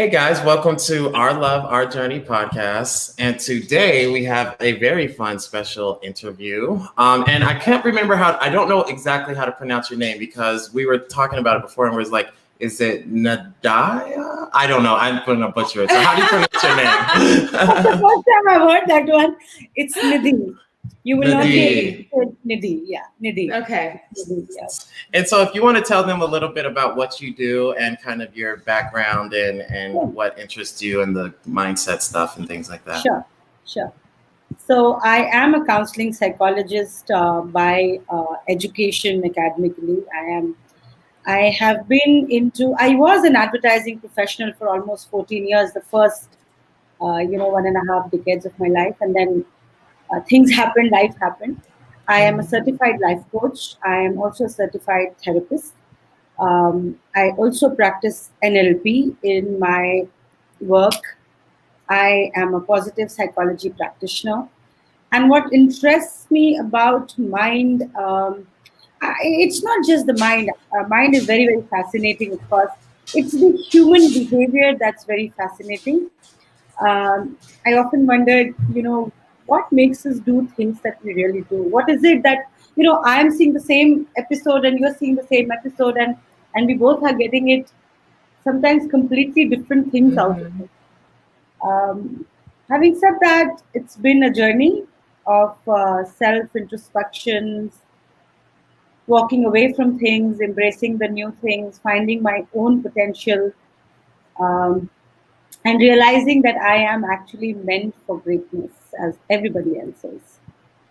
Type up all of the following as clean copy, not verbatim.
Hey guys, welcome to Our Love, Our Journey podcast. And today we have a very fun special interview. And I can't remember I don't know exactly how to pronounce your name because we were talking about it before and was like, is it Nadaya? I don't know. I'm going to butcher it. So how do you pronounce your name? That's the first time I've heard that one. It's Nidhi. You will not be able to Nidhi. say Nidhi. Yeah, Nidhi. Okay. Nidhi, yes. And so if you want to tell them a little bit about what you do and kind of your background and what interests you and the mindset stuff and things like that. Sure. So I am a counseling psychologist by education academically. I was an advertising professional for almost 14 years, the first, 1.5 decades of my life. And then things happened, life happened. I am a certified life coach. I am also a certified therapist. I also practice NLP in my work. I am a positive psychology practitioner. And what interests me about mind, it's not just the mind. Mind is very, very fascinating, of course. It's the human behavior that's very fascinating. I often wondered, what makes us do things that we really do? What is it that, I'm seeing the same episode and you're seeing the same episode and we both are getting it sometimes completely different things out of it. Having said that, it's been a journey of self-introspections, walking away from things, embracing the new things, finding my own potential, and realizing that I am actually meant for greatness as everybody else is.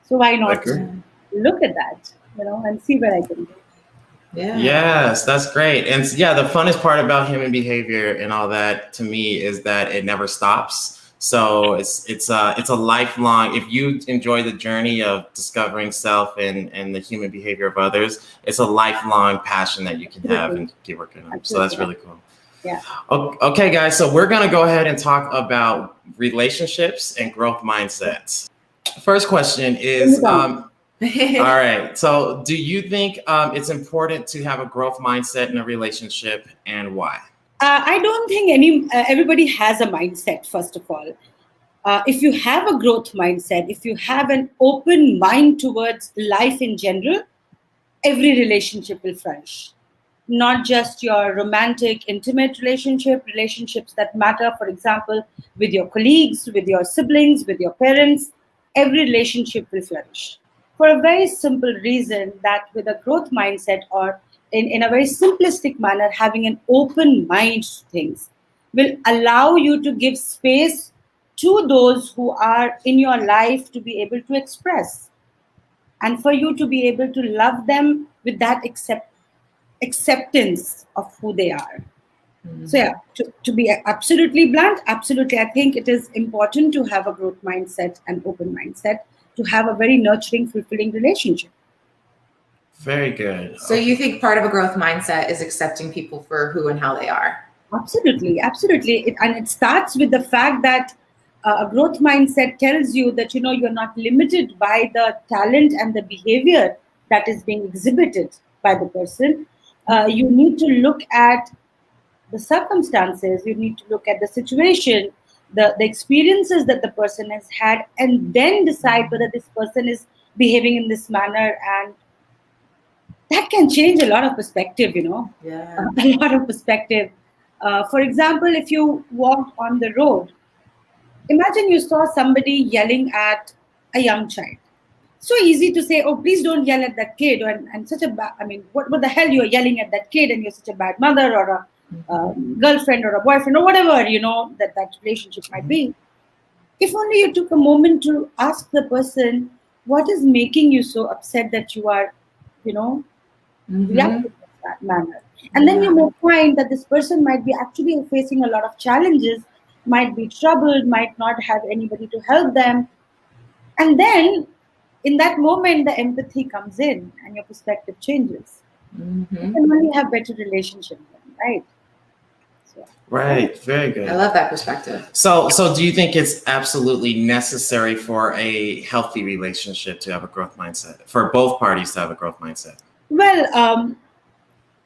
So why not look at that, and see where I can go. Yeah. Yes, that's great. And yeah, the funnest part about human behavior and all that to me is that it never stops. So it's a lifelong, if you enjoy the journey of discovering self and the human behavior of others, it's a lifelong passion that you can have and keep working on. So that's really cool. Yeah. Okay, guys. So we're going to go ahead and talk about relationships and growth mindsets. First question is, all right. So do you think it's important to have a growth mindset in a relationship and why? I don't think everybody has a mindset, first of all. If you have a growth mindset, if you have an open mind towards life in general, every relationship will flourish. Not just your romantic, intimate relationships that matter, for example, with your colleagues, with your siblings, with your parents, every relationship will flourish. For a very simple reason that with a growth mindset or in a very simplistic manner, having an open mind to things will allow you to give space to those who are in your life to be able to express and for you to be able to love them with that acceptance of who they are. So yeah, to be absolutely blunt, absolutely, I think it is important to have a growth mindset and open mindset to have a very nurturing, fulfilling relationship. Very good. So you think part of a growth mindset is accepting people for who and how they are? Absolutely. And it starts with the fact that a growth mindset tells you that, you're not limited by the talent and the behavior that is being exhibited by the person. You need to look at the circumstances, you need to look at the situation, the experiences that the person has had, and then decide whether this person is behaving in this manner. And that can change a lot of perspective, Yeah. a lot of perspective. For example, if you walked on the road, imagine you saw somebody yelling at a young child. So easy to say, oh, please don't yell at that kid. And such a bad, what the hell, you're yelling at that kid and you're such a bad mother or a girlfriend or a boyfriend or whatever, that relationship might be. If only you took a moment to ask the person, what is making you so upset that you are, reacting in that manner? And then you may find that this person might be actually facing a lot of challenges, might be troubled, might not have anybody to help them. And then in that moment, the empathy comes in and your perspective changes. You can only have better relationships, right? So, Right. Very good. I love that perspective. So do you think it's absolutely necessary for a healthy relationship to have a growth mindset, for both parties to have a growth mindset? Well,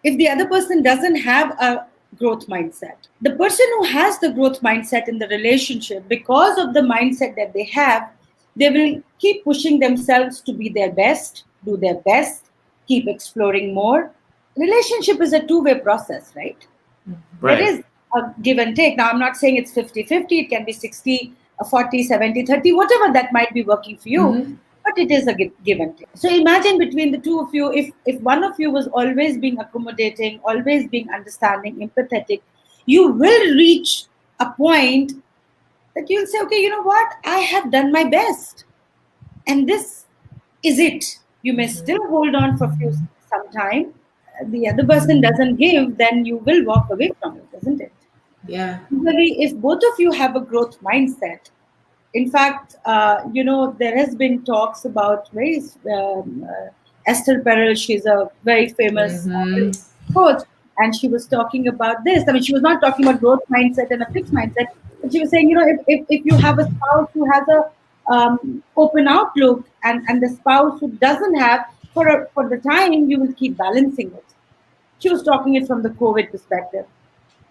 if the other person doesn't have a growth mindset. The person who has the growth mindset in the relationship, because of the mindset that they have, they will keep pushing themselves to be their best, do their best, keep exploring more. Relationship is a two-way process, right? Right. There is a give and take. Now, I'm not saying it's 50-50. It can be 60, 40, 70, 30, whatever that might be working for you. But it is a give and take. So imagine between the two of you, if one of you was always being accommodating, always being understanding, empathetic, you will reach a point that you'll say, okay, you know what? I have done my best. And this is it. You may still hold on for some time. The other person doesn't give, then you will walk away from it, isn't it? Yeah. Usually, if both of you have a growth mindset, in fact, there has been talks about Esther Perel. She's a very famous coach, and she was talking about this. I mean, she was not talking about growth mindset and a fixed mindset, but she was saying, if you have a spouse who has a open outlook, and the spouse who doesn't have, for the time, you will keep balancing it. She was talking it from the COVID perspective.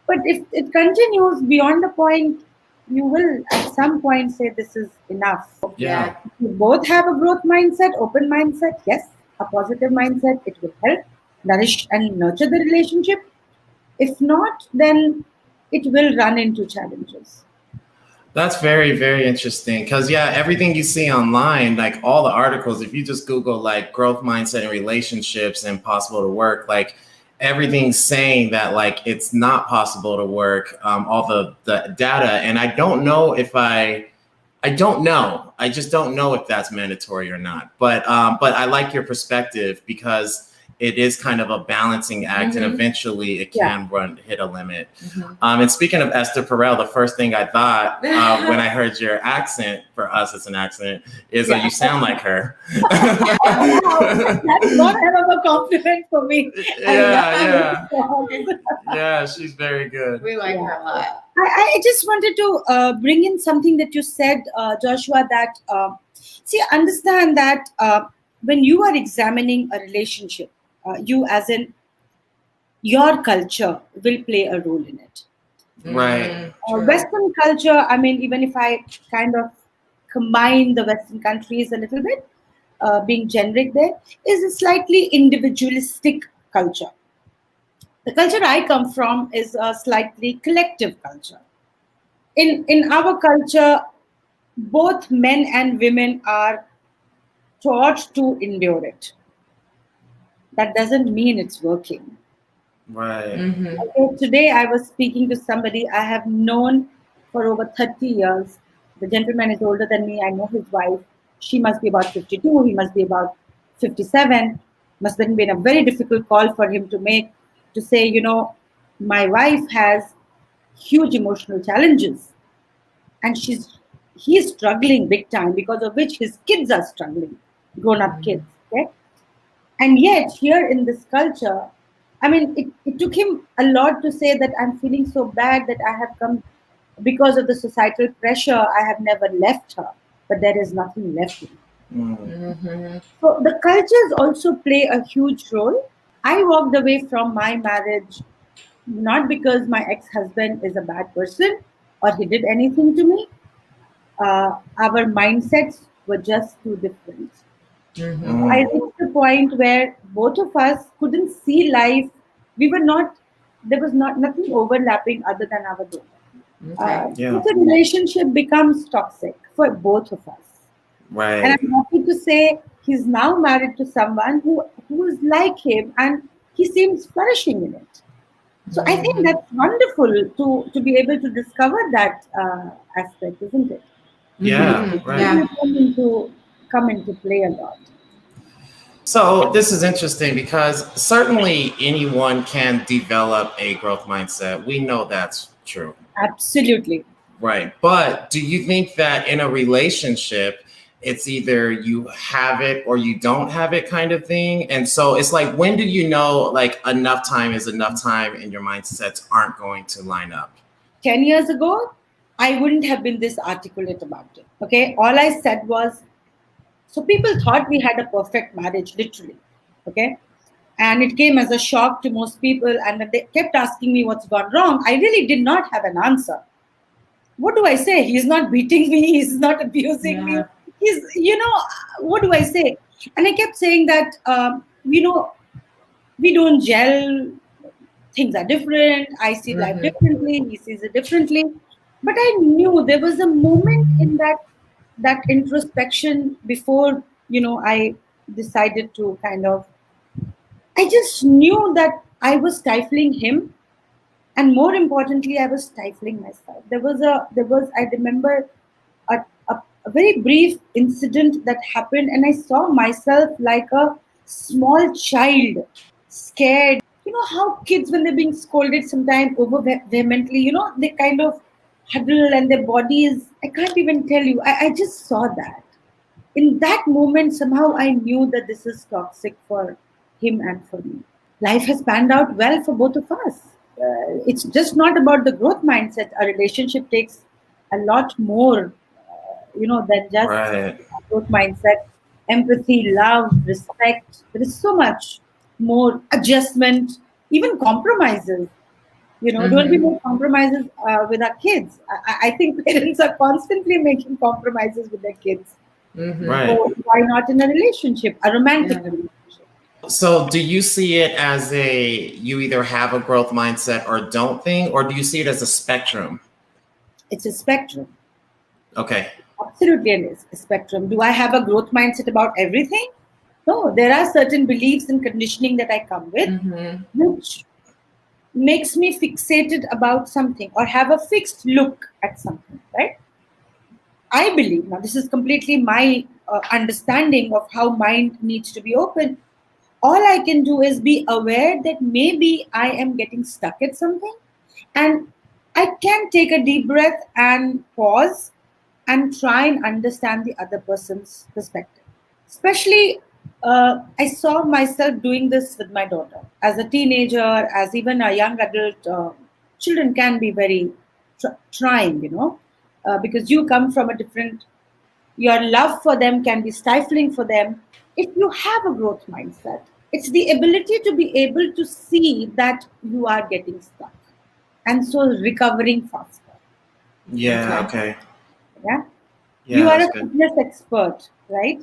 But if it continues beyond the point, you will at some point say this is enough. Yeah. If you both have a growth mindset, open mindset, yes, a positive mindset, it will help nourish and nurture the relationship. If not, then it will run into challenges. That's very, very interesting. Because, yeah, everything you see online, like all the articles, if you just Google like growth mindset and relationships and possible to work, like everything's saying that like it's not possible to work, all the data. And I don't know if I don't know. I just don't know if that's mandatory or not. But I like your perspective because it is kind of a balancing act, and eventually it can hit a limit. And speaking of Esther Perel, the first thing I thought when I heard your accent, for us it's an accent, is that you sound like her. That's not kind of a compliment for me. Yeah, she's very good. We like her a lot. I just wanted to bring in something that you said, Joshua, that, understand that when you are examining a relationship, you as in your culture will play a role in it. Right. Western culture, I mean, even if I kind of combine the Western countries a little bit, being generic there, is a slightly individualistic culture. The culture I come from is a slightly collective culture. In our culture, both men and women are taught to endure it. That doesn't mean it's working. Right. Okay, today I was speaking to somebody I have known for over 30 years. The gentleman is older than me. I know his wife. She must be about 52. He must be about 57. Must have been a very difficult call for him to make, to say, my wife has huge emotional challenges, and he's struggling big time, because of which his kids are struggling, grown-up kids. Okay, and yet here in this culture, I mean, it took him a lot to say that I'm feeling so bad that I have come because of the societal pressure. I have never left her, but there is nothing left in me. So the cultures also play a huge role. I walked away from my marriage not because my ex-husband is a bad person or he did anything to me. Our mindsets were just too different. I reached a point where both of us couldn't see life. There was nothing overlapping other than our daughter. So the relationship becomes toxic for both of us. Right. And I'm happy to say he's now married to someone who is like him, and he seems flourishing in it. So I think that's wonderful to be able to discover that aspect, isn't it? Yeah, right. Yeah. Come into play a lot. So this is interesting because certainly anyone can develop a growth mindset. We know that's true. Absolutely. Right. But do you think that in a relationship, it's either you have it or you don't have it kind of thing? And so it's like, when do you know like enough time is enough time and your mindsets aren't going to line up? 10 years ago, I wouldn't have been this articulate about it. Okay. All I said was, so people thought we had a perfect marriage, literally. Okay. And it came as a shock to most people. And when they kept asking me what's gone wrong, I really did not have an answer. What do I say? He's not beating me. He's not abusing me. He's, what do I say? And I kept saying that, we don't gel. Things are different. I see life differently. He sees it differently. But I knew there was a moment in that introspection before, I decided to I just knew that I was stifling him, and more importantly, I was stifling myself. I remember a, a very brief incident that happened, and I saw myself like a small child, scared. You know how kids, when they're being scolded, sometimes over vehemently, they kind of huddle and their bodies. I can't even tell you. I just saw that. In that moment, somehow I knew that this is toxic for him and for me. Life has panned out well for both of us. It's just not about the growth mindset. A relationship takes a lot more, than just Right. growth mindset. Empathy, love, respect. There is so much more adjustment, even compromises. Don't we make compromises with our kids? I think parents are constantly making compromises with their kids. Right. So why not in a relationship, a romantic relationship? So do you see it as you either have a growth mindset or don't think, or do you see it as a spectrum? It's a spectrum. Okay. Absolutely, it is a spectrum. Do I have a growth mindset about everything? No, there are certain beliefs and conditioning that I come with, which makes me fixated about something or have a fixed look at something, right? I believe, now this is completely my understanding of how mind needs to be open. All I can do is be aware that maybe I am getting stuck at something, and I can take a deep breath and pause and try and understand the other person's perspective. Especially, I saw myself doing this with my daughter. As a teenager, as even a young adult, children can be very trying, because you come from a different, your love for them can be stifling for them. If you have a growth mindset, it's the ability to be able to see that you are getting stuck, and so recovering faster. Yeah. Okay. Yeah. Yeah, You are that's a good. fitness expert, right?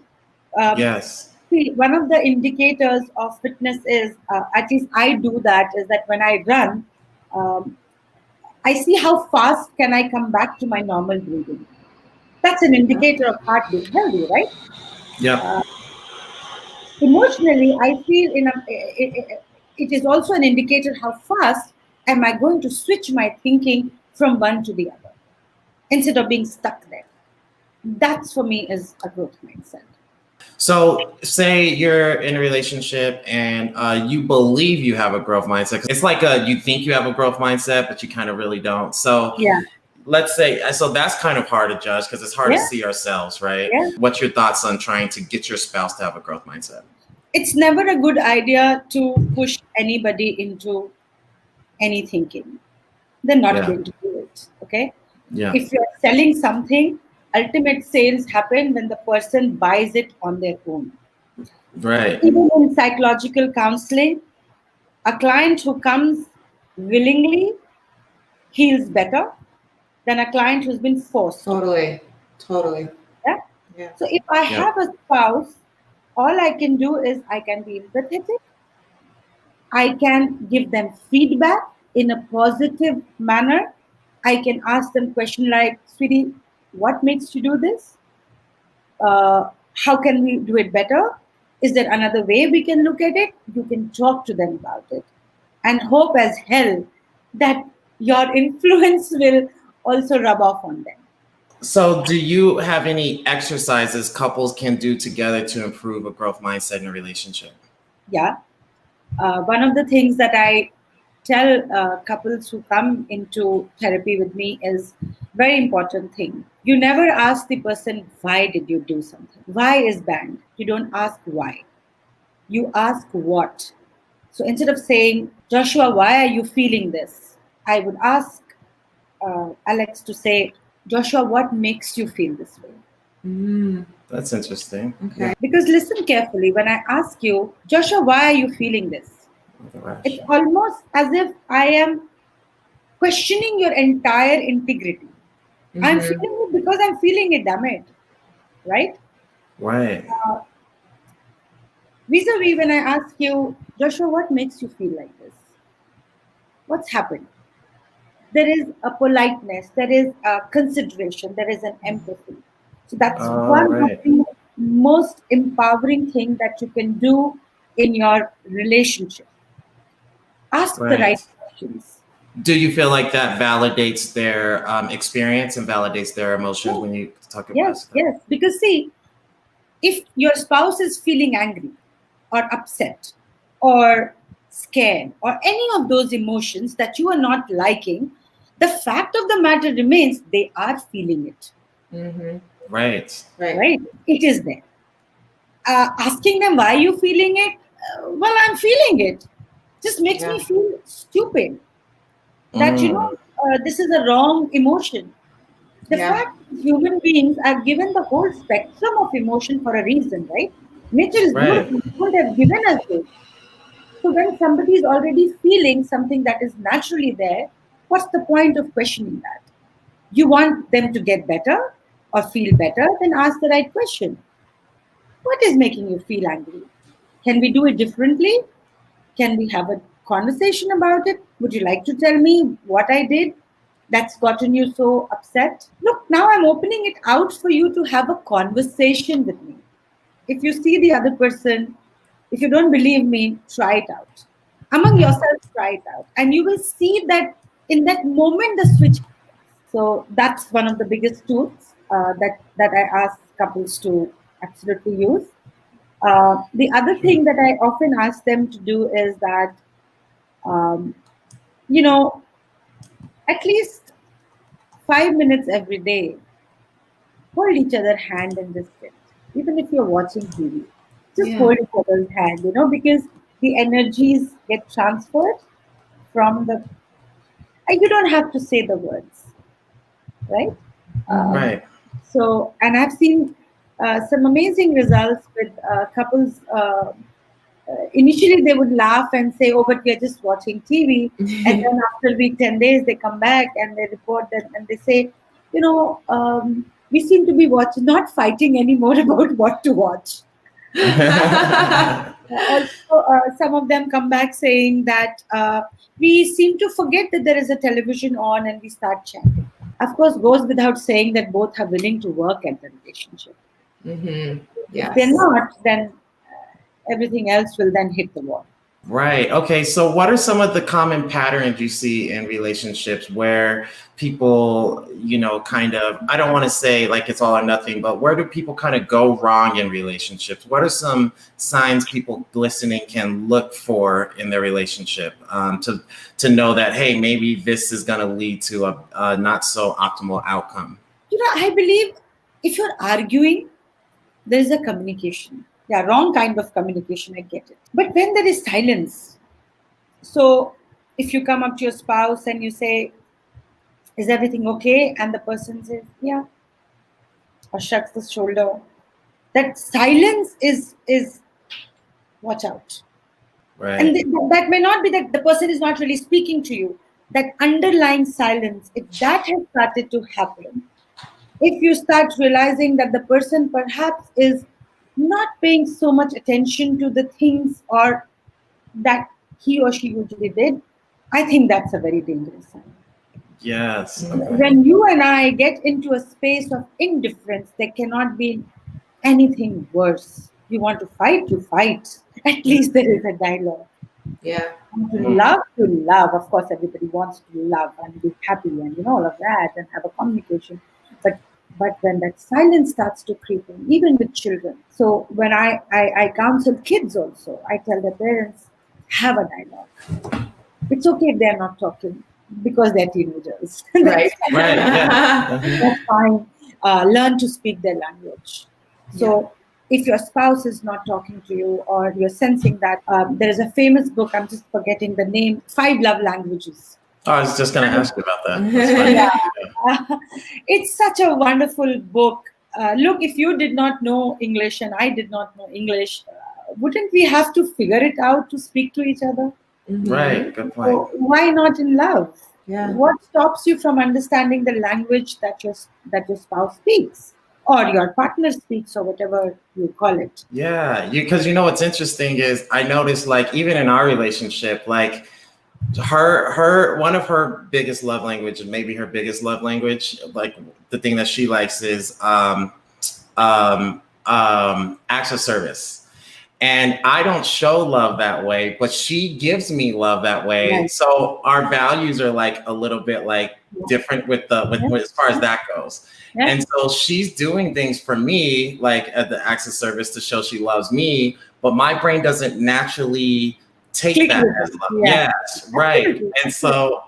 Yes. See, one of the indicators of fitness is, at least I do that, is that when I run, um, I see how fast can I come back to my normal breathing. That's an indicator of heart being healthy, right? Yep. Uh, Emotionally, I feel it is also an indicator how fast am I going to switch my thinking from one to the other instead of being stuck there. That's for me is a growth mindset. So say you're in a relationship and you believe you have a growth mindset. It's like you think you have a growth mindset, but you kind of really don't. So Yeah, let's say, so that's kind of hard to judge because it's hard to yeah, see ourselves, right? yeah. What's your thoughts on trying to get your spouse to have a growth mindset? It's never a good idea to push anybody into any thinking. They're not Yeah. going to do it. Okay. Yeah. If you're selling something, ultimate sales happen when the person buys it on their own. Right. Even in psychological counseling, a client who comes willingly heals better than a client who's been forced. Totally. Yeah? Yeah. So if I Yeah. have a spouse, all I can do is I can be empathetic. I can give them feedback in a positive manner. I can ask them questions like, sweetie, what makes you do this? How can we do it better? Is there another way we can look at it? You can talk to them about it and hope as hell that your influence will also rub off on them. So do you have any exercises couples can do together to improve a growth mindset in a relationship? Yeah. One of the things that I tell couples who come into therapy with me is very important thing. You never ask the person, why did you do something? Why is banned. You don't ask why. You ask what. So instead of saying, Joshua, why are you feeling this? I would ask Alex to say, Joshua, what makes you feel this way? That's interesting. Okay. Because listen carefully, when I ask you, Joshua, why are you feeling this? It's almost as if I am questioning your entire integrity. I'm feeling it because I'm feeling it, damn it. Right? Right. Vis-a-vis, when I ask you, Joshua, what makes you feel like this? What's happened? There is a politeness, there is a consideration, there is an empathy. So that's one of the most empowering thing that you can do in your relationship. Ask the right questions. Do you feel like that validates their experience and validates their emotions when you talk about Yes, yes. Because see, if your spouse is feeling angry or upset or scared or any of those emotions that you are not liking, the fact of the matter remains they are feeling it. Right. It is there. Asking them why you feeling it, well, I'm feeling it. Just makes me feel stupid. That this is a wrong emotion. The fact that human beings are given the whole spectrum of emotion for a reason, right? Nature is beautiful. People have given us this. So when somebody is already feeling something that is naturally there, what's the point of questioning that? You want them to get better or feel better, then ask the right question. What is making you feel angry? Can we do it differently? Can we have a conversation about it? Would you like to tell me what I did that's gotten you so upset? Look, now I'm opening it out for you to have a conversation with me. If you see the other person, if you don't believe me, try it out. Among yourselves, try it out. And you will see that in that moment, the switch happens. So that's one of the biggest tools that I ask couples to absolutely use. The other thing that I often ask them to do is that, um, you know, at least 5 minutes every day, hold each other's hand and just sit. Even if you're watching TV, just hold each other's hand, because the energies get transferred from the. You don't have to say the words, right? So, and I've seen some amazing results with couples. Initially, they would laugh and say, "Oh, but we are just watching TV." And then after a week, 10 days, they come back and they report that, and they say, "We seem to be watching, not fighting anymore about what to watch." Also, some of them come back saying that we seem to forget that there is a television on, and we start chatting. Of course, goes without saying that both are willing to work at the relationship. If they're not, then everything else will then hit the wall. Right. Okay. So what are some of the common patterns you see in relationships where people, kind of, I don't want to say like it's all or nothing, but where do people kind of go wrong in relationships? What are some signs people listening can look for in their relationship to know that, hey, maybe this is going to lead to a not so optimal outcome? I believe if you're arguing, there is a communication. Yeah, wrong kind of communication, I get it. But when there is silence, so if you come up to your spouse and you say, "Is everything okay?" and the person says, "Yeah," or shrugs the shoulder, that silence is watch out. Right. And that may not be that the person is not really speaking to you. That underlying silence, if that has started to happen, if you start realizing that the person perhaps is not paying so much attention to the things or that he or she usually did, I think that's a very dangerous sign. Yes. Okay. When you and I get into a space of indifference, there cannot be anything worse. You want to fight, you fight. At least there is a dialogue. To love. Of course, everybody wants to love and be happy and all of that and have a communication. But when that silence starts to creep in, even with children. So when I counsel kids also, I tell the parents, have a dialogue. It's okay if they're not talking because they're teenagers. Right. That's fine. Learn to speak their language. So if your spouse is not talking to you or you're sensing that, there is a famous book, I'm just forgetting the name, 5 Love Languages. Oh, I was just going to ask you about that. It's such a wonderful book. look, if you did not know English and I did not know English, wouldn't we have to figure it out to speak to each other? Right. Good point. So why not in love? Yeah. What stops you from understanding the language that your spouse speaks or your partner speaks, or whatever you call it? Yeah, because what's interesting is I noticed, like, even in our relationship, like her one of her biggest love language, maybe her biggest love language, like the thing that she likes is acts of service. And I don't show love that way, but she gives me love that way. Right. So our values are like a little bit like different with as far as that goes. Yeah. And so she's doing things for me, like at the acts of service, to show she loves me, but my brain doesn't naturally take that as love. Yeah. Yes, right. And so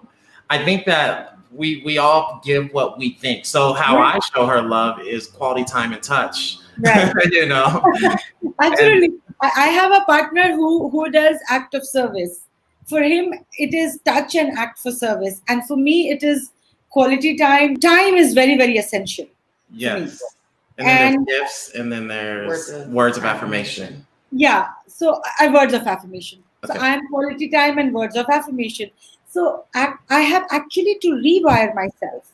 I think that we all give what we think. So how I show her love is quality time and touch. Right. Absolutely. I have a partner who does act of service. For him, it is touch and act for service. And for me, it is quality time. Time is very, very essential. Yes. And then there's gifts, and then there's words of affirmation. Yeah. So words of affirmation. Okay. So I am quality time and words of affirmation. So I have actually to rewire myself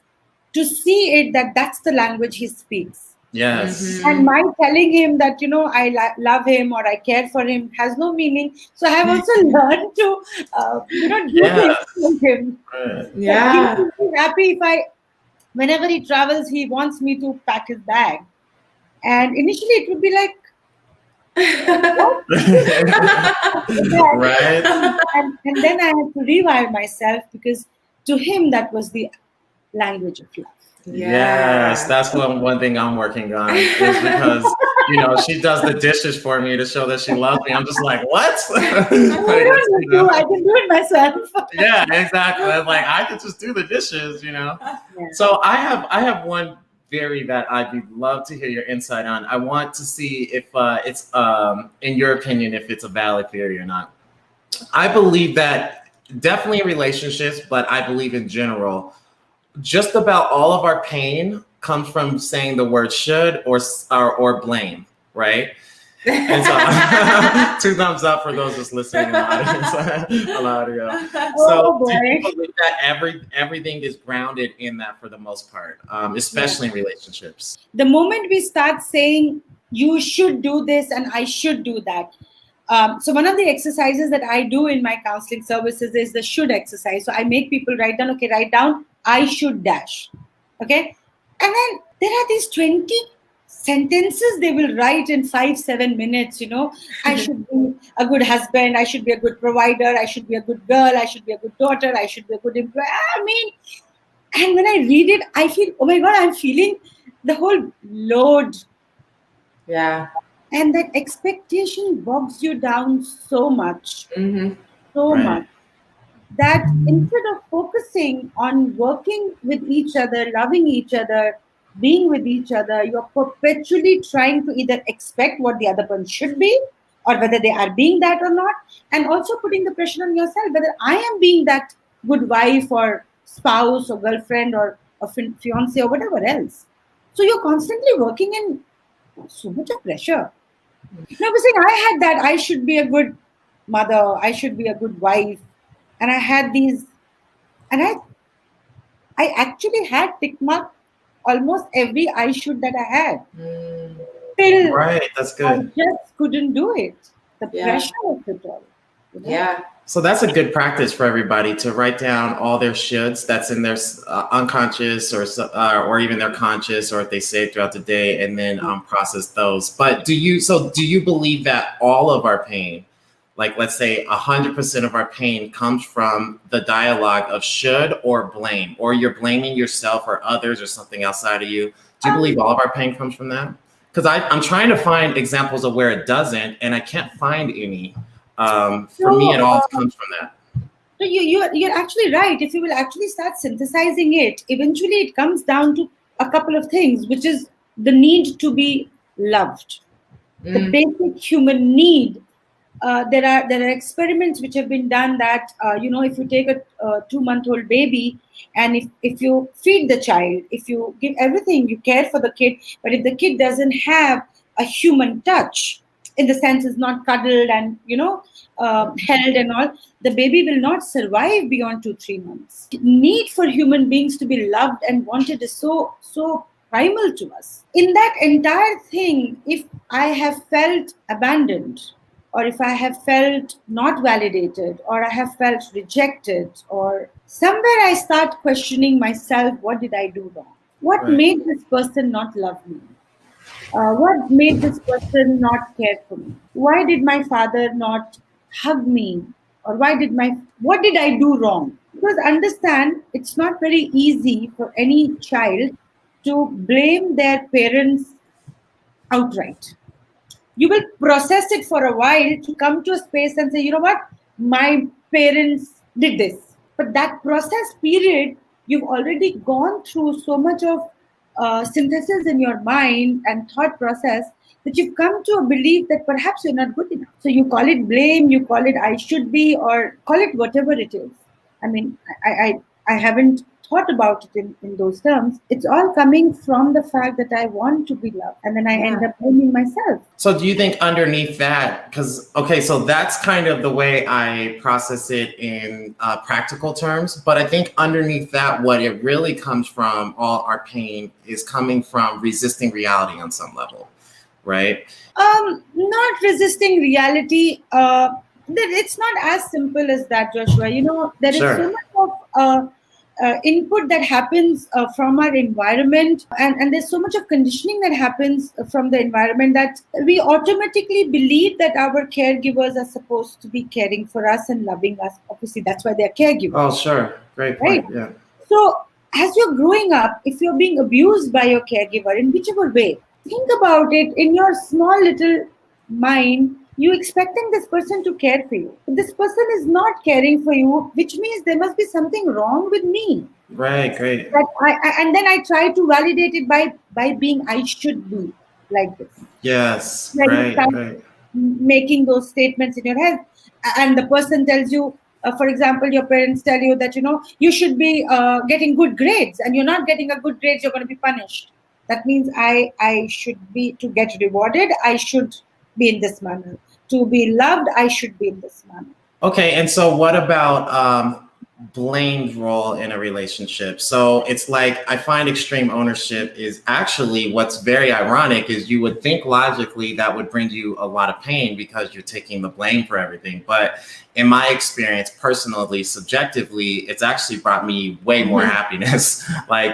to see it that that's the language he speaks. Yes. And my telling him that, I love him or I care for him has no meaning. So I have also learned to, do things with him. Yeah. He's happy whenever he travels, he wants me to pack his bag. And initially it would be like, right. And then I had to rewire myself, because to him, that was the language of love. Yes, that's one thing I'm working on, is because she does the dishes for me to show that she loves me. I'm just like, what? I can do it myself. Yeah, exactly. I'm like, I can just do the dishes, So I have one theory that I'd love to hear your insight on. I want to see if it's in your opinion, if it's a valid theory or not. I believe that definitely in relationships, but I believe in general, just about all of our pain comes from saying the word should or blame, right? And so 2 thumbs up for those just listening in the audience. On audio. So do you believe that everything is grounded in that for the most part, especially in relationships? The moment we start saying you should do this and I should do that. So one of the exercises that I do in my counseling services is the should exercise. So I make people write down, I should dash. Okay. And then there are these 20 sentences they will write in 5-7 minutes. I should be a good husband. I should be a good provider. I should be a good girl. I should be a good daughter. I should be a good employee. And when I read it, I feel, oh my God, I'm feeling the whole load. Yeah. And that expectation bogs you down so much, much, that instead of focusing on working with each other, loving each other, being with each other, you're perpetually trying to either expect what the other person should be, or whether they are being that or not, and also putting the pressure on yourself whether I am being that good wife or spouse or girlfriend or fiance or whatever else. So you're constantly working in so much of pressure. I was saying I had that. I should be a good mother. I should be a good wife. And I had these, and I actually had tick mark almost every I should that I had. Till right, that's good. I just couldn't do it. The pressure of it all. Yeah. So that's a good practice for everybody, to write down all their shoulds that's in their unconscious or even their conscious, or if they say it throughout the day, and then process those. But do you believe that all of our pain, like let's say 100% of our pain, comes from the dialogue of should or blame, or you're blaming yourself or others or something outside of you? Do you believe all of our pain comes from that? Because I'm trying to find examples of where it doesn't, and I can't find any. For me, it all comes from that. So you're actually right. If you will actually start synthesizing it, eventually it comes down to a couple of things, which is the need to be loved, the basic human need there are experiments which have been done that if you take a 2-month-old baby, and if you feed the child, if you give everything, you care for the kid, but if the kid doesn't have a human touch, in the sense is not cuddled and held and all, the baby will not survive beyond 2-3 months. Need for human beings to be loved and wanted is so primal to us. In that entire thing, if I have felt abandoned, or if I have felt not validated, or I have felt rejected, or somewhere I start questioning myself, what did I do wrong? What made this person not love me? What made this person not care for me? Why did my father not hug me? Or what did I do wrong? Because understand, it's not very easy for any child to blame their parents outright. You will process it for a while to come to a space and say, you know what, my parents did this. But that process period, you've already gone through so much of synthesis in your mind and thought process that you've come to a belief that perhaps you're not good enough. So you call it blame, you call it I should be, or call it whatever it is. I mean, I haven't thought about it in those terms. It's all coming from the fact that I want to be loved, and then I end up blaming myself. So do you think underneath that, so that's kind of the way I process it in practical terms, but I think underneath that, what it really comes from, all our pain, is coming from resisting reality on some level, right? Not resisting reality. It's not as simple as that, Joshua. There is so much of input that happens from our environment, and there's so much of conditioning that happens from the environment that we automatically believe that our caregivers are supposed to be caring for us and loving us. Obviously, that's why they're caregivers. Oh, sure. Great point. Right? Yeah. So as you're growing up, if you're being abused by your caregiver in whichever way, think about it in your small little mind. You expecting this person to care for you. If this person is not caring for you, which means there must be something wrong with me. Right, great. And then I try to validate it by being I should be like this. Yes, right. Making those statements in your head, and the person tells you, for example, your parents tell you that you should be getting good grades, and you're not getting a good grades, you're going to be punished. That means I should be, to get rewarded, I should be in this manner. To be loved, I should be in this manner. Okay, and so what about blamed role in a relationship? So it's like, I find extreme ownership is actually, what's very ironic is you would think logically that would bring you a lot of pain because you're taking the blame for everything. But in my experience, personally, subjectively, it's actually brought me way more happiness.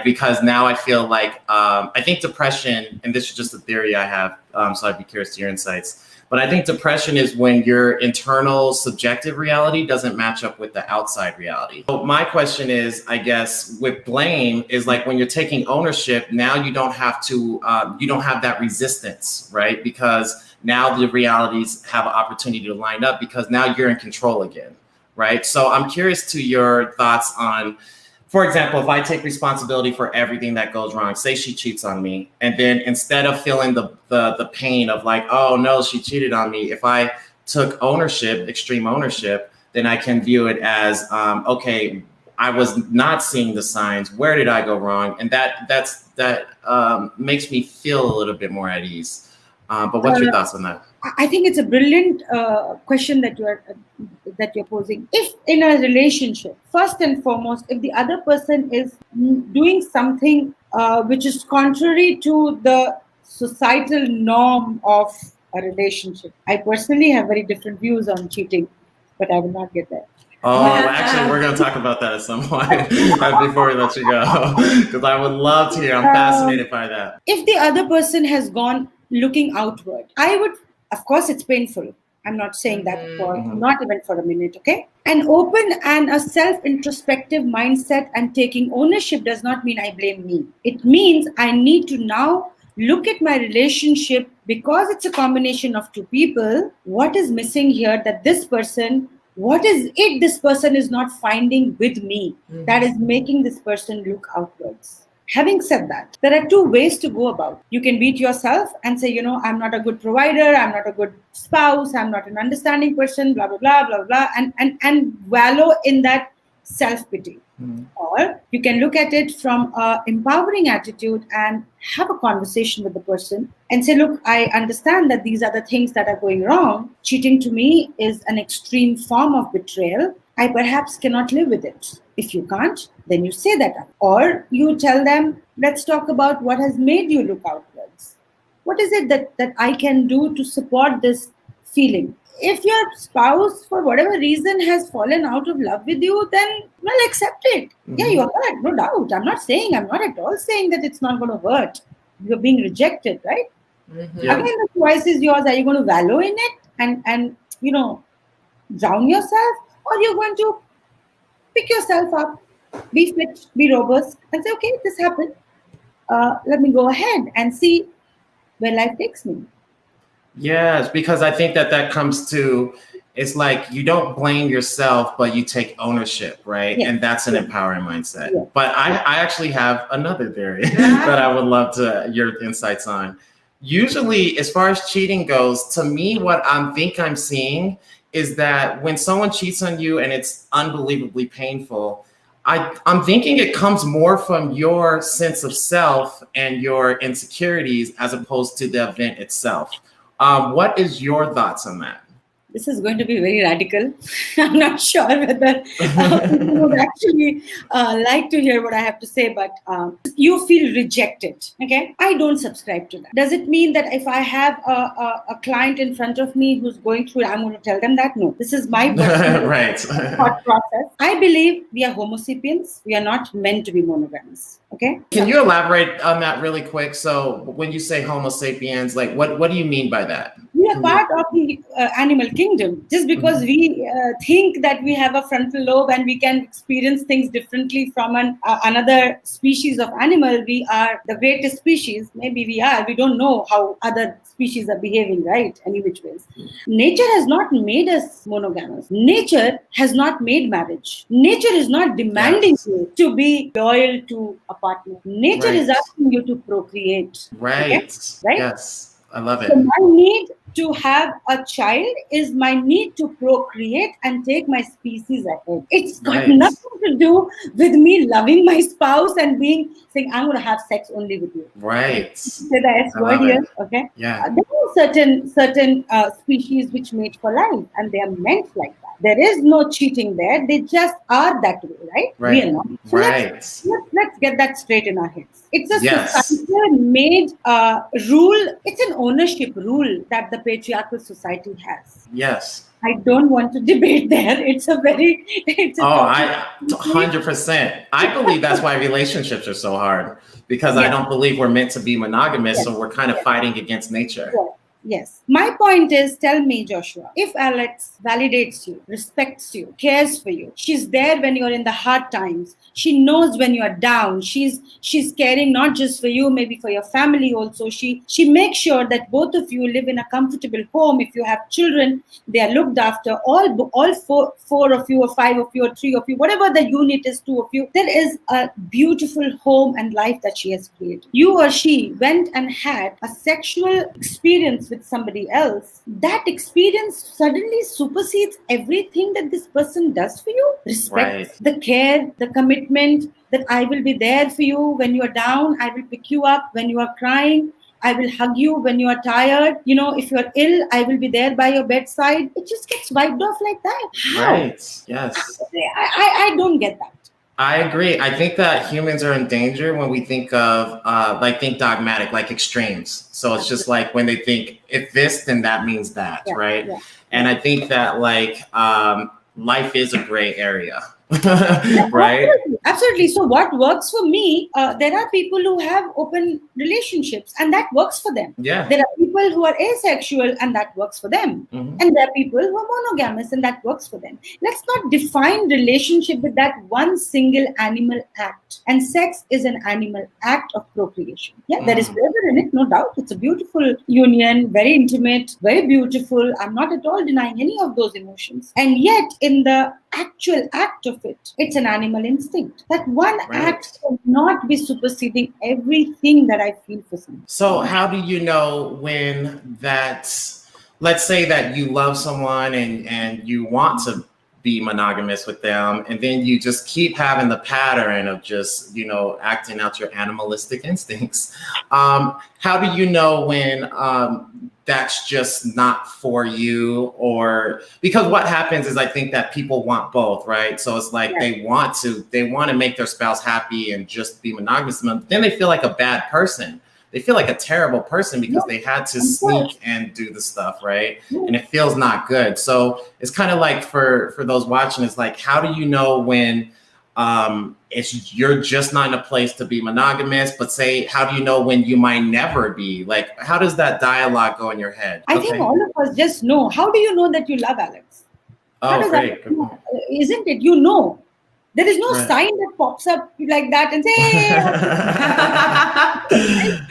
Because now I feel like, I think depression, and this is just a theory I have, so I'd be curious to your insights. But I think depression is when your internal subjective reality doesn't match up with the outside reality. So my question is, I guess, with blame is like when you're taking ownership, now you don't have to, you don't have that resistance, right? Because now the realities have an opportunity to line up because now you're in control again, right? So I'm curious to your thoughts on, for example, if I take responsibility for everything that goes wrong, say she cheats on me, and then instead of feeling the pain of like, oh no, she cheated on me, if I took ownership, extreme ownership, then I can view it as, okay, I was not seeing the signs. Where did I go wrong? And that makes me feel a little bit more at ease. But what's your thoughts on that? I think it's a brilliant question that you're posing. If in a relationship, first and foremost, if the other person is doing something which is contrary to the societal norm of a relationship, I personally have very different views on cheating, but I will not get there. Oh, actually, we're going to talk about that at some point right before we let you go, because I would love to hear. I'm fascinated by that. If the other person has gone looking outward, I would, of course, it's painful. I'm not saying that not even for a minute, okay? An open and a self-introspective mindset and taking ownership does not mean I blame me. It means I need to now look at my relationship, because it's a combination of two people. What is missing here that this person, what is it this person is not finding with me that is making this person look outwards? Having said that, there are two ways to go about it. You can beat yourself and say, I'm not a good provider, I'm not a good spouse, I'm not an understanding person, blah, blah, blah, blah, blah, and wallow in that self-pity. Or you can look at it from an empowering attitude and have a conversation with the person and say, look, I understand that these are the things that are going wrong. Cheating to me is an extreme form of betrayal. I perhaps cannot live with it. If you can't, then you say that up. Or you tell them, let's talk about what has made you look outwards. What is it that I can do to support this feeling? If your spouse, for whatever reason, has fallen out of love with you, then, well, accept it. Yeah, you're hurt, no doubt. I'm not at all saying that it's not going to hurt. You're being rejected, right? Yeah. Again, the choice is yours. Are you going to wallow in it and drown yourself? Or you're going to pick yourself up, be fit, be robust, and say, okay, this happened. Let me go ahead and see where life takes me. Yes, because I think that comes to, it's like you don't blame yourself, but you take ownership, right? Yes. And that's an empowering mindset. Yes. But I actually have another theory that I would love your insights on. Usually, as far as cheating goes, to me, what I'm seeing is that when someone cheats on you and it's unbelievably painful, I'm thinking it comes more from your sense of self and your insecurities as opposed to the event itself. What is your thoughts on that? This is going to be very radical. I'm not sure whether people would actually like to hear what I have to say, but you feel rejected. Okay, I don't subscribe to that. Does it mean that if I have a client in front of me who's going through it, I'm going to tell them that? No, this is my personal right. thought process. I believe we are Homo sapiens. We are not meant to be monogamous. Okay. Can you elaborate on that really quick? So when you say Homo sapiens, like what do you mean by that? We are part of the animal kingdom. Just because we think that we have a frontal lobe and we can experience things differently from another species of animal, we are the greatest species. Maybe we are. We don't know how other species are behaving, right? Any which ways. Nature has not made us monogamous. Nature has not made marriage. Nature is not demanding you to be loyal to a partner. Nature is asking you to procreate. Right. Okay? Right? Yes. I love it. So my need to have a child is my need to procreate and take my species ahead. It's got nothing to do with me loving my spouse and saying, I'm going to have sex only with you. Right. Say the S word here, okay? Yeah. There are certain species which mate for life, and they are meant like that. There is no cheating there. They just are that way, right? Right. We are not. So let's get that straight in our heads. It's a society-made rule. It's an ownership rule that the patriarchal society has. Yes. I don't want to debate there. It's a 100%. I believe that's why relationships are so hard, because I don't believe we're meant to be monogamous. So we're kind of fighting against nature. Yes. My point is, tell me, Joshua, if Alex validates you, respects you, cares for you, she's there when you're in the hard times, she knows when you're down, she's caring not just for you, maybe for your family also. She makes sure that both of you live in a comfortable home. If you have children, they are looked after. All four of you, or five of you, or three of you, whatever the unit is, two of you, there is a beautiful home and life that she has created. You or she went and had a sexual experience with somebody else. That experience suddenly supersedes everything that this person does for you. Respect, the care, the commitment, that I will be there for you when you are down. I will pick you up when you are crying. I will hug you when you are tired. If you're ill, I will be there by your bedside. It just gets wiped off like that. How? Right. Yes. I don't get that. I agree. I think that humans are in danger when we think of think dogmatic, like extremes. So it's just like when they think if this, then that means that, right? Yeah. And I think that life is a gray area. Right? Absolutely. So what works for me, there are people who have open relationships and that works for them. Yeah. There are people who are asexual and that works for them. Mm-hmm. And there are people who are monogamous and that works for them. Let's not define relationship with that one single animal act. And sex is an animal act of procreation. Yeah, there is pleasure in it, no doubt. It's a beautiful union, very intimate, very beautiful. I'm not at all denying any of those emotions. And yet in the actual act of it, it's an animal instinct. act. That one act cannot be superseding everything that I feel for someone. So how do you know when let's say that you love someone and you want to be monogamous with them, and then you just keep having the pattern of just, acting out your animalistic instincts. How do you know when that's just not for you? Or because what happens is I think that people want both, right? So it's like they want to make their spouse happy and just be monogamous, but then they feel like a bad person. They feel like a terrible person because they had to sneak and do the stuff, right? And it feels not good. So it's kind of like for those watching, it's like, how do you know when you're just not in a place to be monogamous, but how do you know when you might never be? Like, how does that dialogue go in your head? I think all of us just know. How do you know that you love Alex? Oh, great. Isn't it? You know. There is no sign that pops up like that and say, hey.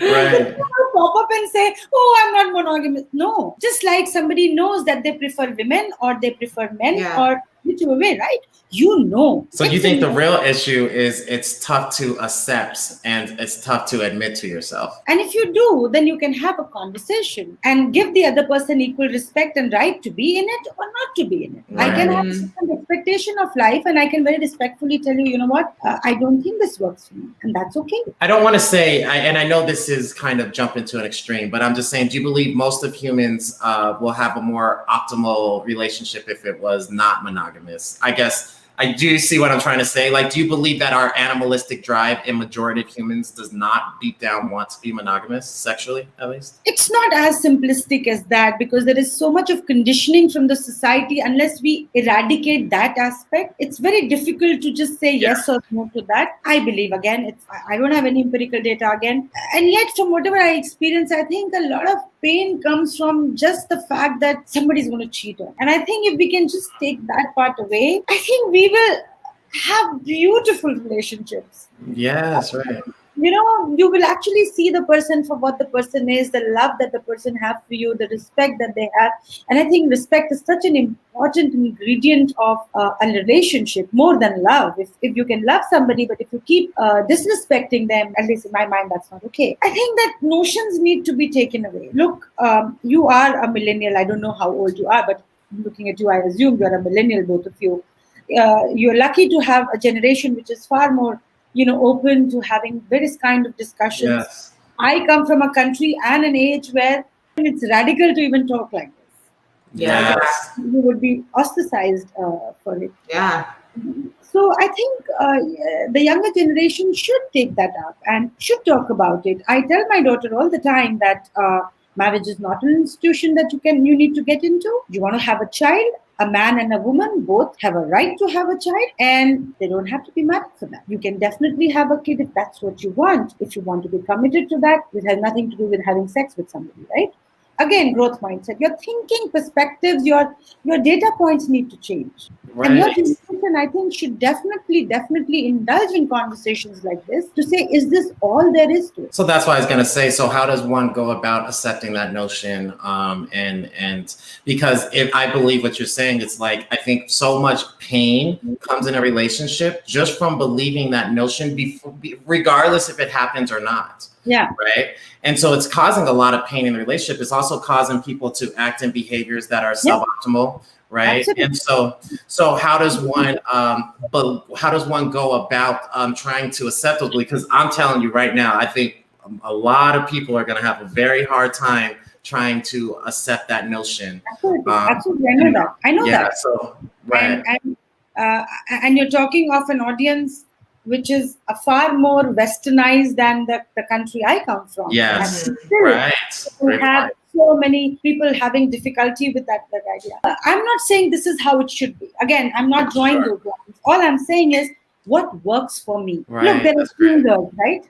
Right. Pop up and say, oh, I'm not monogamous. No. Just like somebody knows that they prefer women or they prefer men or whichever way, right? You know. So you think the real issue is it's tough to accept and it's tough to admit to yourself. And if you do, then you can have a conversation and give the other person equal respect and right to be in it or not to be in it. Right. I can have some expectation of life and I can very respectfully tell you, you know what, I don't think this works for me. And that's okay. I don't want to say, and I know this is kind of jumping to an extreme, but I'm just saying, do you believe most of humans will have a more optimal relationship if it was not monogamous? I guess I do see what I'm trying to say. Like, do you believe that our animalistic drive in majority of humans does not deep down want to be monogamous sexually, at least? It's not as simplistic as that because there is so much of conditioning from the society. Unless we eradicate that aspect, it's very difficult to just say yes or no to that. I believe, again, I don't have any empirical data again. And yet, from whatever I experience, I think a lot of pain comes from just the fact that somebody's going to cheat on. And I think if we can just take that part away, I think we will have beautiful relationships. Yes, right. You will actually see the person for what the person is, the love that the person has for you, the respect that they have. And I think respect is such an important ingredient of a relationship, more than love. If you can love somebody, but if you keep disrespecting them, at least in my mind, that's not okay. I think that notions need to be taken away. Look, you are a millennial. I don't know how old you are, but looking at you, I assume you're a millennial, both of you. You're lucky to have a generation which is far more open to having various kind of discussions. Yes. I come from a country and an age where it's radical to even talk like this. Yes. You would be ostracized for it. Yeah. So I think the younger generation should take that up and should talk about it. I tell my daughter all the time that marriage is not an institution that you need to get into. You want to have a child, a man and a woman both have a right to have a child, and they don't have to be married for that. You can definitely have a kid if that's what you want. If you want to be committed to that, it has nothing to do with having sex with somebody, right? Again, growth mindset. Your thinking perspectives, your data points need to change. Right. And your generation, I think, should definitely indulge in conversations like this to say, is this all there is to it? So that's what I was going to say. So how does one go about accepting that notion? And because if I believe what you're saying, it's like, I think so much pain comes in a relationship just from believing that notion, regardless if it happens or not. Yeah. Right. And so it's causing a lot of pain in the relationship. It's also causing people to act in behaviors that are suboptimal. Right. Absolutely. And so how does one go about trying to accept those? Because I'm telling you right now, I think a lot of people are going to have a very hard time trying to accept that notion. Absolutely. Absolutely. I know that. So, right. And you're talking of an audience which is a far more westernized than the country I come from. Yes, right. We have so many people having difficulty with that idea. I'm not saying this is how it should be. Again, I'm not drawing those lines. All I'm saying is what works for me. Right. Look, there are swingers, right?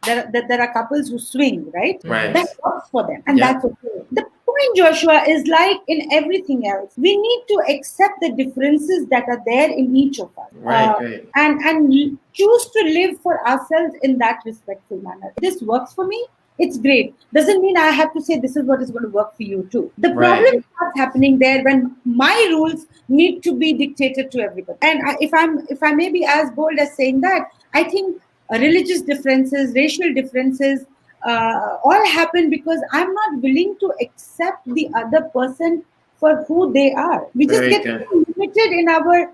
There are couples who swing, right? Right. That works for them, and that's okay. The point, Joshua, is like in everything else. We need to accept the differences that are there in each of us, right. And choose to live for ourselves in that respectful manner. This works for me. It's great. Doesn't mean I have to say this is what is going to work for you too. The Right. problem starts happening there when my rules need to be dictated to everybody. And if I may be as bold as saying that, I think religious differences, racial differences, all happen because I'm not willing to accept the other person for who they are. We just Very get good. limited in our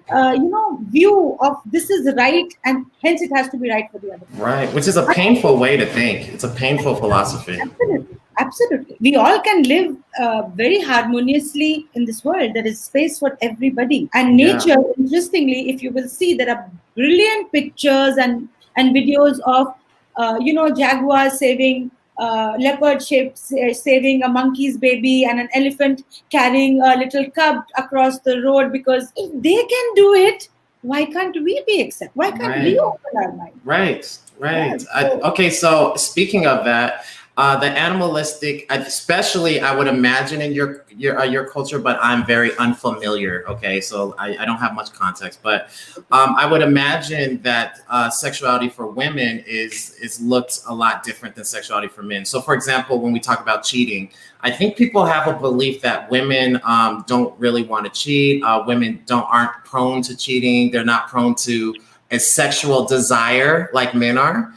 view of this is right and hence it has to be right for the other. Right, which is a painful way to think. It's a painful philosophy. Absolutely, absolutely. We all can live very harmoniously in this world. There is space for everybody. And Yeah. nature, interestingly, if you will see, there are brilliant pictures and videos of jaguars saving leopard ships, saving a monkey's baby, and an elephant carrying a little cub across the road. Because if they can do it, why can't we be accepted? Why can't we Right. open our mind? Right, right. Yeah. Okay, so speaking of that, the animalistic, especially I would imagine in your culture, but I'm very unfamiliar. Okay, so I don't have much context, but I would imagine that sexuality for women is looked a lot different than sexuality for men. So, for example, when we talk about cheating, I think people have a belief that women don't really want to cheat. Women aren't prone to cheating. They're not prone to a sexual desire like men are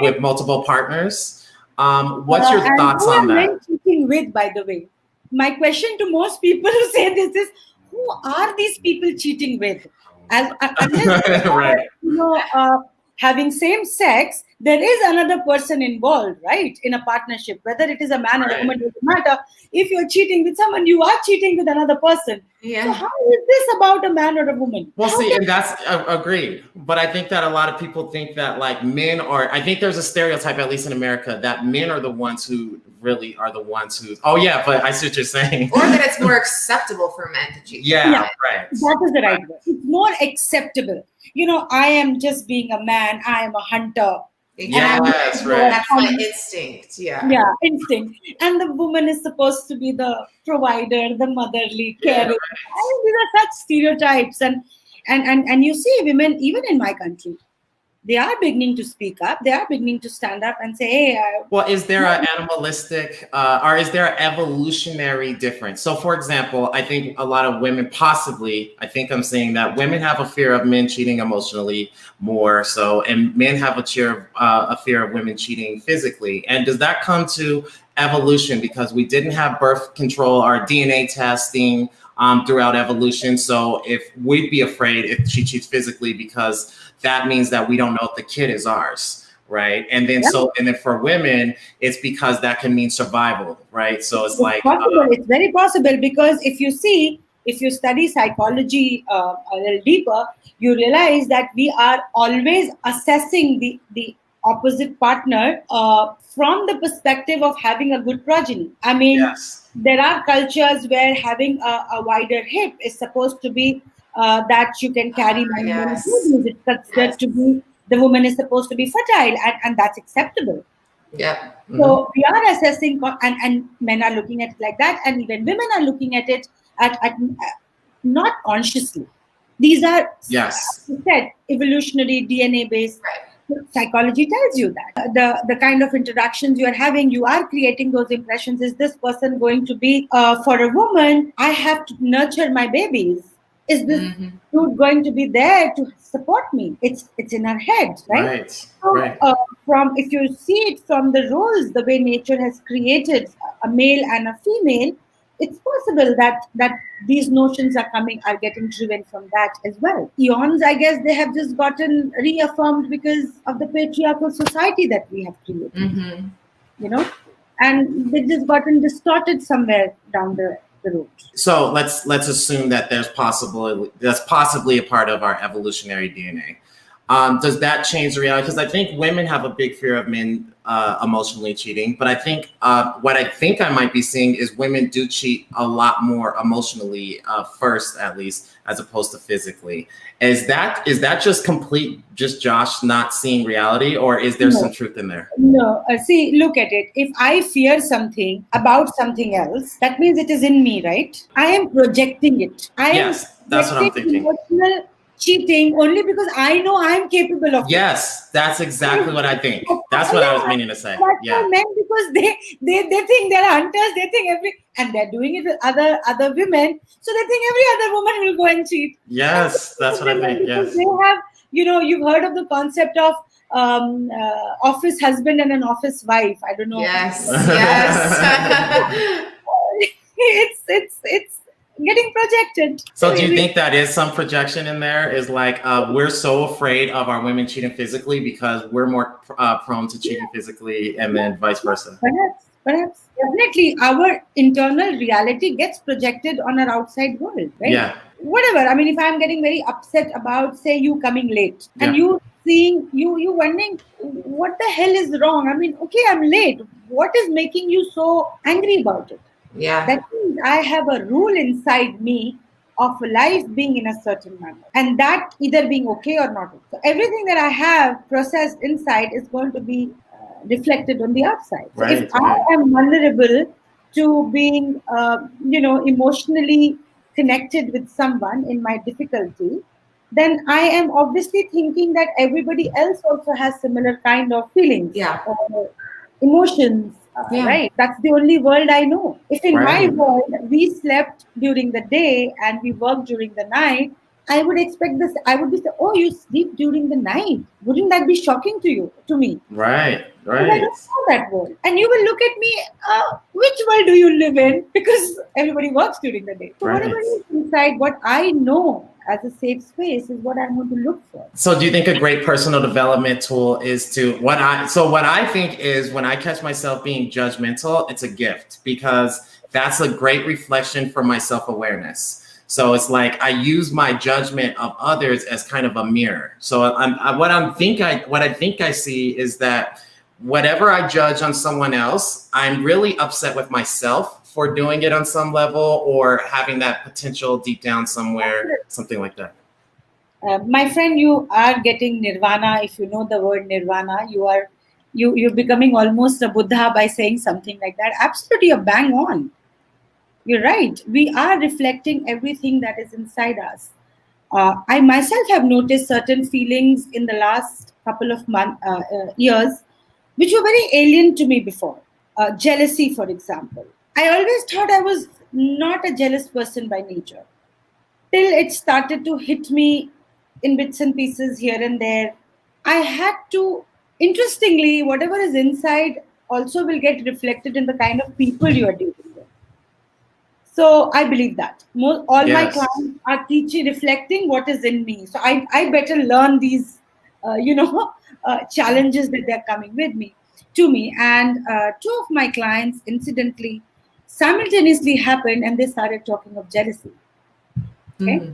with multiple partners. What's your thoughts who on are that? men cheating with, by the way? My question to most people who say this is, who are these people cheating with? Unless they are, Right. having same sex, there is another person involved, right? In a partnership, whether it is a man or a woman, doesn't matter. If you're cheating with someone, you are cheating with another person. Yeah. So how is this about a man or a woman? Well, How see, can- and that's agreed. But I think that a lot of people think that like men are, I think there's a stereotype, at least in America, that men are the ones who really are the ones who, oh yeah, but I see what you're saying. Or that it's more acceptable for men to cheat. Yeah, Yeah. right. That is the right word. It's more acceptable. I am just being a man. I am a hunter. Yes, And right. That's my instinct. Yeah. Yeah, instinct. And the woman is supposed to be the provider, the motherly, Yeah, caring. And these are such stereotypes. And you see women, even in my country, they are beginning to speak up. They are beginning to stand up and say, hey, Well, is there an animalistic or is there an evolutionary difference? So, for example, I think a lot of women possibly, I think I'm saying that women have a fear of men cheating emotionally more so, and men have a fear of women cheating physically. And does that come to evolution because we didn't have birth control or DNA testing throughout evolution? So if we'd be afraid if she cheats physically because that means that we don't know if the kid is ours, right? And then and then for women, it's because that can mean survival, right? So it's like possible. It's very possible because if you study psychology a little deeper, you realize that we are always assessing the opposite partner from the perspective of having a good progeny. I mean, yes, there are cultures where having a wider hip is supposed to be that you can carry many Yes. babies. It's considered to be the woman is supposed to be fertile, and that's acceptable. Yeah. So we are assessing, and men are looking at it like that, and even women are looking at it at not consciously. These are, yes, as you said, evolutionary DNA based. Right. Psychology tells you that the kind of interactions you are having, you are creating those impressions. Is this person going to be for a woman? I have to nurture my babies. Is this dude going to be there to support me? It's in our head, right? right, So, right. from if you see it from the roles, the way nature has created a male and a female, it's possible that these notions are getting driven from that as well. Eons, I guess, they have just gotten reaffirmed because of the patriarchal society that we have created. And they've just gotten distorted somewhere down the road. So let's assume that that's possibly a part of our evolutionary DNA. Does that change the reality? Because I think women have a big fear of men emotionally cheating, but I think what I think I might be seeing is women do cheat a lot more emotionally first, at least, as opposed to physically. Is that just Josh not seeing reality, or is there some truth in there? No, see, look at it. If I fear something about something else, that means it is in me, right? I am projecting it. Yes, that's what I'm thinking. Emotional cheating only because I know I'm capable of it. Yes, that's exactly what I think. That's what I was meaning to say. That's Yeah. for men, because they think they're hunters. They think and they're doing it with other women, so they think every other woman will go and cheat. Yes, that's what I think. Because Yes. they have, you've heard of the concept of office husband and an office wife. I don't know. Yes. Yes. It's getting projected. So do you think that is some projection in there? Is like we're so afraid of our women cheating physically because we're more prone to cheating physically, and then vice versa? Perhaps. Definitely, our internal reality gets projected on our outside world, right? Yeah. Whatever. I mean, if I'm getting very upset about, say, you coming late, and Yeah. you seeing you wondering what the hell is wrong. I mean, okay, I'm late. What is making you so angry about it? Yeah. That means I have a rule inside me of life being in a certain manner, and that either being okay or not. So everything that I have processed inside is going to be reflected on the outside. So if I am vulnerable to being, emotionally connected with someone in my difficulty, then I am obviously thinking that everybody else also has similar kind of feelings, or emotions, right? That's the only world I know. If in my world we slept during the day and we worked during the night, I would expect this. I would be saying, "Oh, you sleep during the night." Wouldn't that be shocking to me? Right. Because I don't know that world. And you will look at me, which world do you live in? Because everybody works during the day. So whatever is inside, what I know as a safe space is what I'm going to look for. So do you think a great personal development tool is what I think is when I catch myself being judgmental, it's a gift, because that's a great reflection for my self-awareness. So it's like I use my judgment of others as kind of a mirror. So what I think I see is that whatever I judge on someone else, I'm really upset with myself for doing it on some level, or having that potential deep down somewhere, something like that. My friend, you are getting nirvana. If you know the word nirvana, you're becoming almost a Buddha by saying something like that. Absolutely, you're bang on. You're right. We are reflecting everything that is inside us. I myself have noticed certain feelings in the last couple of years, which were very alien to me before. Jealousy, for example. I always thought I was not a jealous person by nature, till it started to hit me in bits and pieces here and there. I had to, interestingly, whatever is inside also will get reflected in the kind of people you are dealing with. So I believe that all my clients are reflecting what is in me. So I better learn these, challenges that they're coming to me. And two of my clients, incidentally, simultaneously happened, and they started talking of jealousy. Okay. Mm-hmm.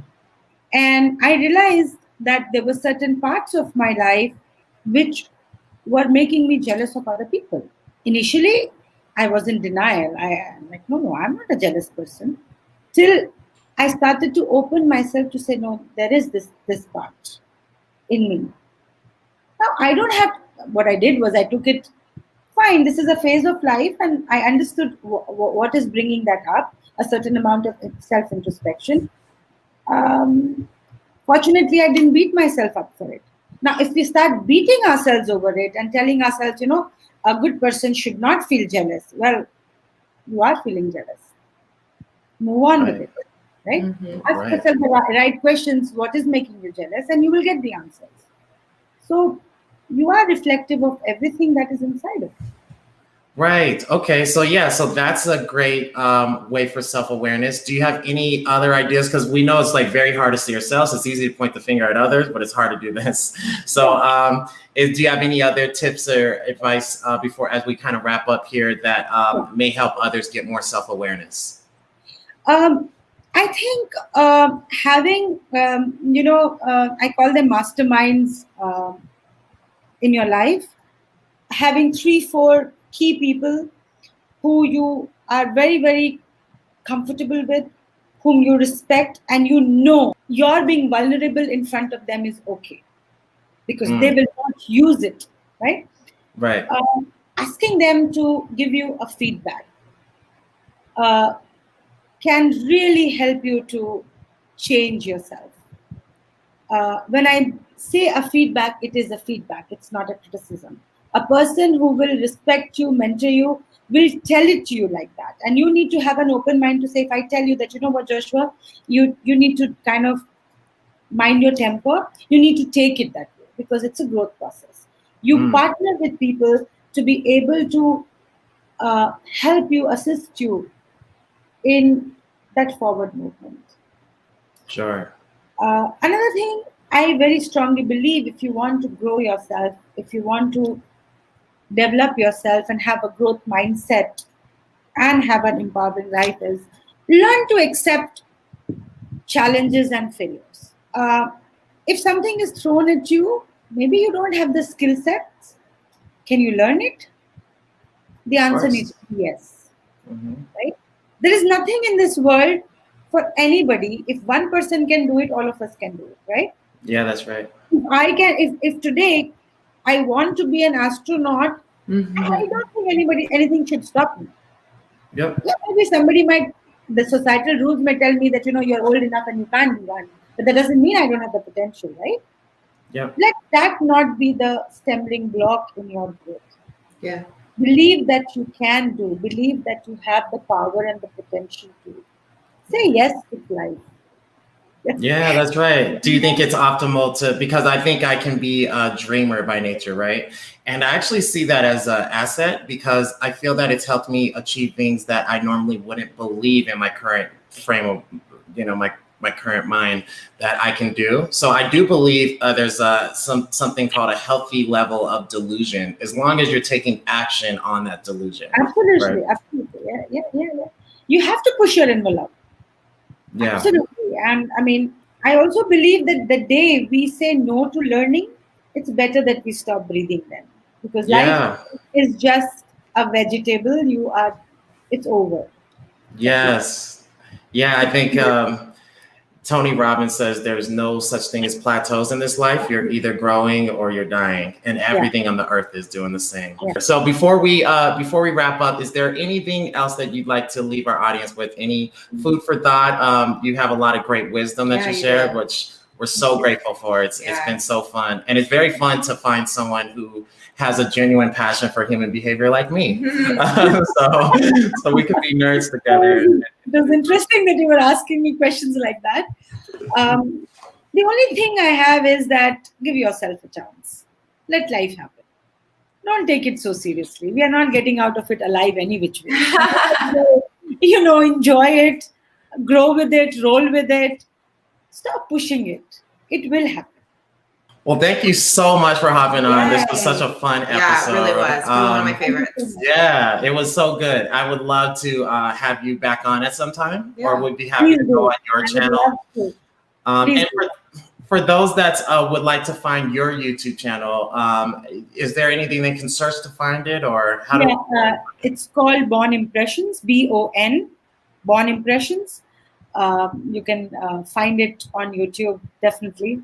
And I realized that there were certain parts of my life which were making me jealous of other people. Initially, I was in denial. I'm like, no, I'm not a jealous person. Till I started to open myself to say, no, there is this part in me. Now, I don't have, what I did was I took it, fine, this is a phase of life, and I understood what is bringing that up, a certain amount of self-introspection. Fortunately, I didn't beat myself up for it. Now, if we start beating ourselves over it and telling ourselves, a good person should not feel jealous, well, you are feeling jealous. Move on with it, right? Mm-hmm. Ask yourself the right questions. What is making you jealous? And you will get the answers. So you are reflective of everything that is inside of you. Right. Okay. So that's a great way for self-awareness. Do you have any other ideas? Because we know it's like very hard to see ourselves. It's easy to point the finger at others, but it's hard to do this. So do you have any other tips or advice as we kind of wrap up here that may help others get more self-awareness? I think having, I call them masterminds in your life, having 3-4 key people who you are very, very comfortable with, whom you respect, and you're being vulnerable in front of them is okay, because they will not use it, right? Right. Asking them to give you a feedback can really help you to change yourself. when I say a feedback, it is a feedback. It's not a criticism. A person who will respect you, mentor you, will tell it to you like that. And you need to have an open mind to say, if I tell you that, you know what, Joshua, you need to kind of mind your temper, you need to take it that way because it's a growth process. You partner with people to be able to help you, assist you in that forward movement. Sure. Another thing I very strongly believe, if you want to grow yourself, if you want to develop yourself and have a growth mindset and have an empowering life, is learn to accept challenges and failures. If something is thrown at you, maybe you don't have the skill sets. Can you learn it? The answer needs to be yes. Right? There is nothing in this world for anybody. If one person can do it, all of us can do it, right? Yeah, that's right. If today I want to be an astronaut, I don't think anything should stop me. Yep. Yeah, maybe the societal rules may tell me that, you're old enough and you can't do one, but that doesn't mean I don't have the potential, right? Yep. Let that not be the stumbling block in your growth. Yeah. Believe that you can do. Believe that you have the power and the potential to. Say yes to life. Yeah, that's right. Do you think it's optimal because I think I can be a dreamer by nature, right? And I actually see that as an asset because I feel that it's helped me achieve things that I normally wouldn't believe in my current frame of, my current mind that I can do. So I do believe there's something called a healthy level of delusion, as long as you're taking action on that delusion. Absolutely, right? absolutely. Yeah. You have to push your envelope. Yeah. Absolutely. And I mean, I also believe that the day we say no to learning, it's better that we stop breathing then. Because life is just a vegetable. It's over. Yes. Yeah, I think Tony Robbins says there's no such thing as plateaus in this life. You're either growing or you're dying, and everything on the earth is doing the same. Yeah. So before we wrap up, is there anything else that you'd like to leave our audience with? Any food for thought? You have a lot of great wisdom that you shared, which we're so grateful for. It's been so fun, and it's very fun to find someone who has a genuine passion for human behavior like me. So we could be nerds together. It was interesting that you were asking me questions like that. The only thing I have is that give yourself a chance. Let life happen. Don't take it so seriously. We are not getting out of it alive any which way. Enjoy it, grow with it, roll with it. Stop pushing it. It will happen. Well, thank you so much for hopping on. This was such a fun episode. Yeah, it really was. One of my favorites. Yeah, it was so good. I would love to have you back on at some time, or would be happy to go on your channel. And for those that would like to find your YouTube channel, is there anything they can search to find it, or how it's called Born Impressions, BON, Born Impressions. You can find it on YouTube, definitely.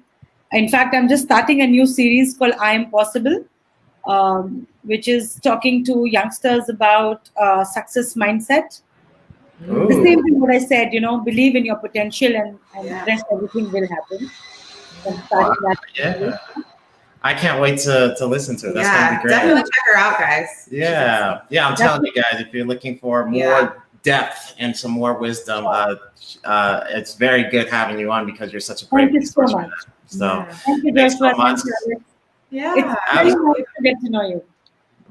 In fact, I'm just starting a new series called I Am Possible, which is talking to youngsters about success mindset. The same thing what I said, believe in your potential and rest everything will happen. I can't wait to listen to it. That's going to be great. Definitely check her out, guys. Yeah, I'm telling you guys, if you're looking for more depth and some more wisdom, it's very good having you on because you're such a great resource for that. So thank you, thanks so much. Yeah, it's very nice to get to know you.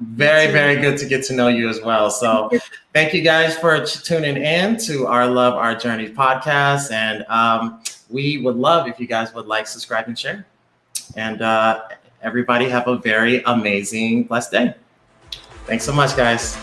Very, very good to get to know you as well. So thank you guys for tuning in to our Love Our Journey podcast. And we would love if you guys would like, subscribe, and share. And everybody have a very amazing, blessed day. Thanks so much, guys.